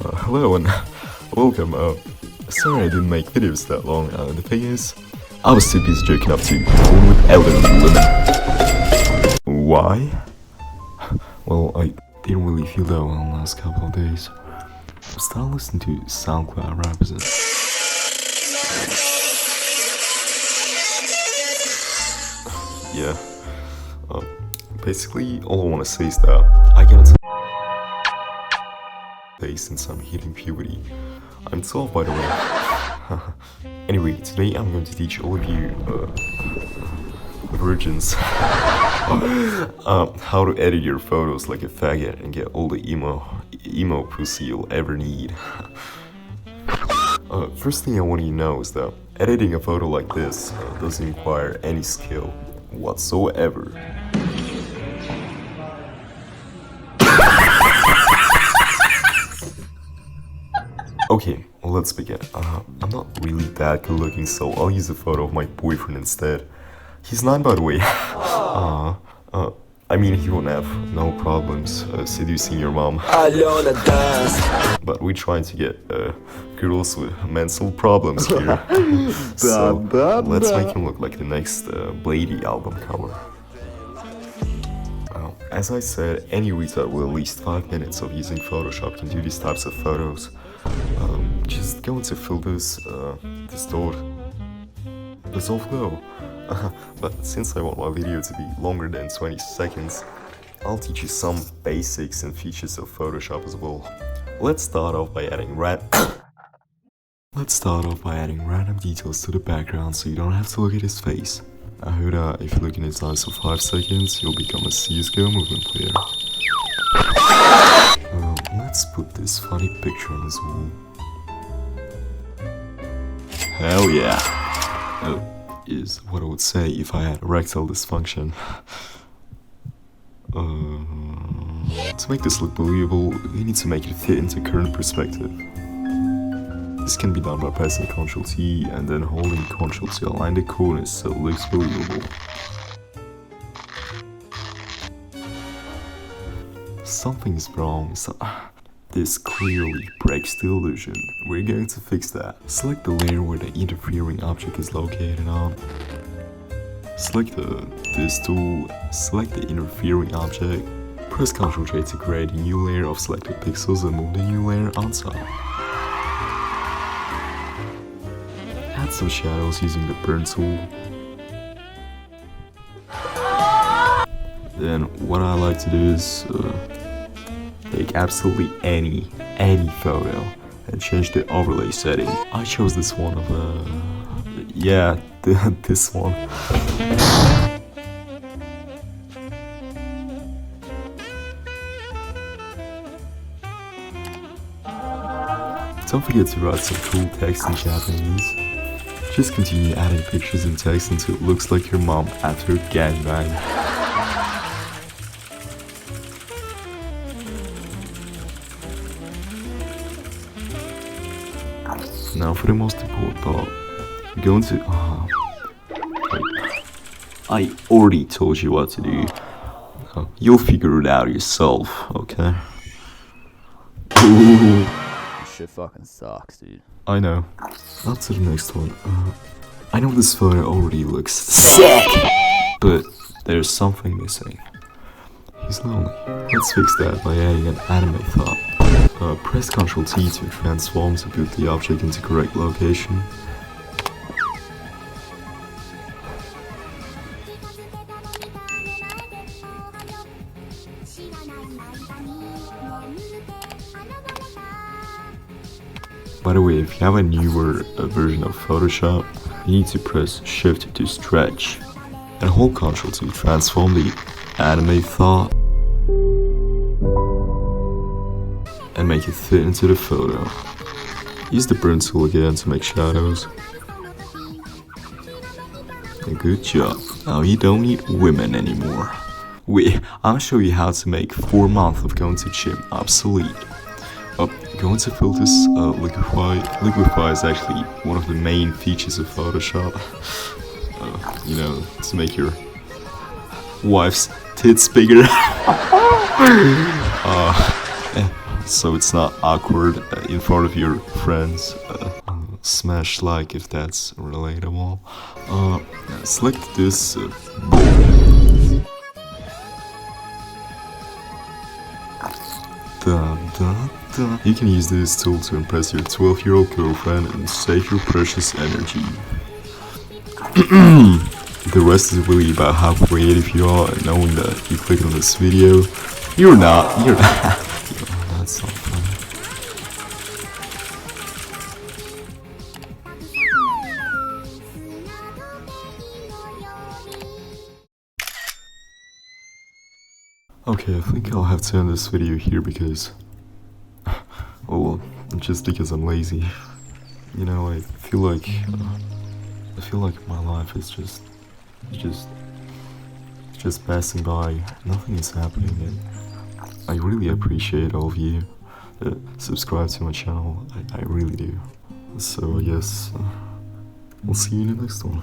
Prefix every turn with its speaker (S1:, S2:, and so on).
S1: Hello and welcome. Sorry I didn't make videos that long. The thing is, I was too busy jerking up to porn with elderly women. Why? Well, I didn't really feel that well in the last couple of days. I started listening to SoundCloud rappers and... Yeah. Basically, all I want to say is that I get into since I'm hitting puberty. I'm 12, by the way. Anyway, today I'm going to teach all of you virgins how to edit your photos like a faggot and get all the emo pussy you'll ever need. First thing I want you to know is that editing a photo like this doesn't require any skill whatsoever. Okay, well, let's begin. I'm not really that good looking, so I'll use a photo of my boyfriend instead. He's 9, by the way. I mean, he won't have no problems seducing your mom. But we're trying to get girls with mental problems here. So let's make him look like the next Blady album cover. As I said, any retard with at least 5 minutes of using Photoshop can do these types of photos. Just go into filters, distort, dissolve glow. But since I want my video to be longer than 20 seconds, I'll teach you some basics and features of Photoshop as well. Let's start off by adding random details to the background so you don't have to look at his face. I heard that if you look in his eyes for 5 seconds, you'll become a CSGO movement player. Let's put this funny picture on his wall. Hell yeah! Is what I would say if I had erectile dysfunction. To make this look believable, you need to make it fit into current perspective. This can be done by pressing Ctrl-T and then holding Ctrl to align the corners so it looks believable. Something's wrong. This clearly breaks the illusion. We're going to fix that. Select the layer where the interfering object is located on. Select this tool, select the interfering object. Press Ctrl-J to create a new layer of selected pixels and move the new layer on top. Add some shadows using the burn tool. Then what I like to do is take absolutely any photo and change the overlay setting. I chose this one of this one. Don't forget to write some cool text in Japanese. Just continue adding pictures and text until it looks like your mom after a gangbang. Now for the most important part, I'm going to... I already told you what to do. You'll figure it out yourself, okay? Ooh.
S2: This shit fucking sucks, dude.
S1: I know. On to the next one. I know this photo already looks sick, but there's something missing. He's lonely. Let's fix that by adding an anime thought. Press Ctrl-T to transform to put the object into correct location. By the way, if you have a newer version of Photoshop, you need to press Shift to stretch and hold Ctrl to transform the anime thought and make it fit into the photo. Use the burn tool again to make shadows. And good job. Now you don't need women anymore. Wait, I'll show you how to make 4 months of going to gym obsolete. Go into filters, liquify. Liquify is actually one of the main features of Photoshop. You know, to make your wife's tits bigger. so it's not awkward in front of your friends. Smash like if that's relatable. Select this bowl. You can use this tool to impress your 12-year-old girlfriend and save your precious energy. The rest is really about how creative you are and knowing that you clicked on this video. You're not. That's not funny. Okay, I think I'll have to end this video here because, well, just because I'm lazy. You know, I feel like my life is just passing by. Nothing is happening, and I really appreciate all of you that subscribe to my channel. I really do. So yes, we'll see you in the next one.